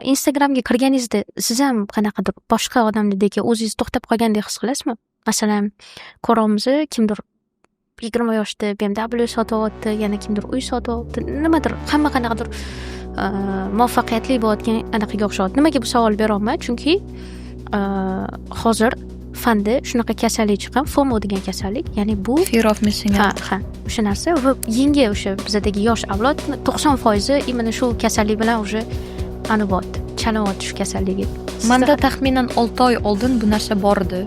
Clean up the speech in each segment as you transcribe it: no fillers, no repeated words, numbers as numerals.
Instagramga kirganingizda siz ham qanaqadir boshqa odamlardek o'zingiz to'xtab qolgandek his qilasizmi? Masalan, ko'ramiz, kimdir 20 yoshda BMW sotyapti, yana kimdir uy sotyapti, nimadir hamma qanaqadir muvaffaqiyatli bo'layotgan anaqaga o'xshayapti. Nimaga bu savol beryapman? Chunki hozir fanda shunaqa kasallik chiqqan, FOMO degan kasallik. Ya'ni bu fear of missing out. Ha, o'sha narsa va yangi o'sha bizdagi yosh avlod 90% imенно shu kasallik bilan уже anibot, chalinyapti shu kasalligiga. Manda taxminan 6 oy oldin bu narsa bor edi.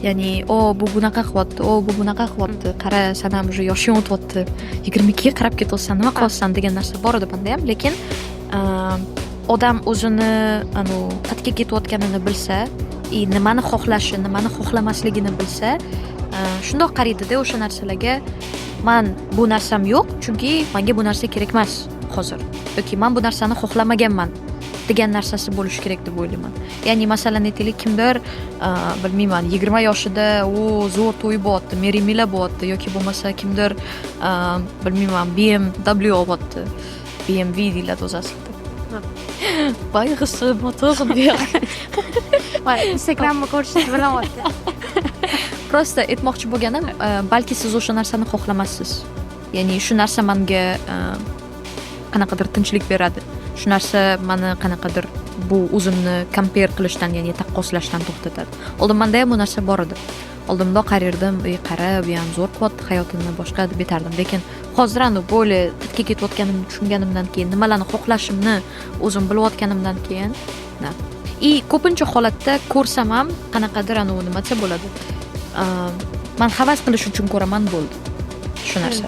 Ya'ni, bu bunaqa qilyapti, bu bunaqa qilyapti. Qara, san ham уже yoshing o'tyapti. 22 ga qarab ketyapsan, nima qilyapsan degan narsa bor edi bunda ham, lekin odam o'zini qatga ketayotganini bilsa, nimani xohlashi, nimani xohlamasligini bilsa, shundoq qaraydi-da o'sha narsalarga. Men bu narsam yo'q, chunki menga bu narsa kerak emas hozir. Yoki men bu narsani xohlamaganman degan narsasi bo'lishi kerak deb o'ylayman. Ya'ni masalan aytaylik, kimdir bilmayman 20 yoshida zo'r to'y bo'lyapti, Mary Mila bo'lyapti yoki bo'lmasa kimdir bilmayman BMW olyapti. BMW deyiladi o'zi aslida. Bayg'isi motorim deyapti. Va Instagramni ko'rishni bilamoqda. Prosta aytmoqchi bo'lganim, balki siz o'sha narsani xohlamassiz. Ya'ni shu narsa menga qanaqadir tinchlik beradi. Shu narsa meni qanaqadir bu o'zimni compare qilishdan, ya'ni taqqoslashdan to'xtatadi. Oldin menda ham bu narsa bor edi. Oldinda qarardim, qara, bu ham zo'r qilyapti hayotini, boshqa deb aytardim. Lekin hozir bo'ldi qitga ketayotganimni tushunganimdan keyin, nimalarni xohlashimni o'zim bilayotganimdan keyin, ko'pincha holatda ko'rsam ham qanaqadir nima desa bo'ladi. Men havas qilish uchun ko'raman bo'ldi. Shu narsa.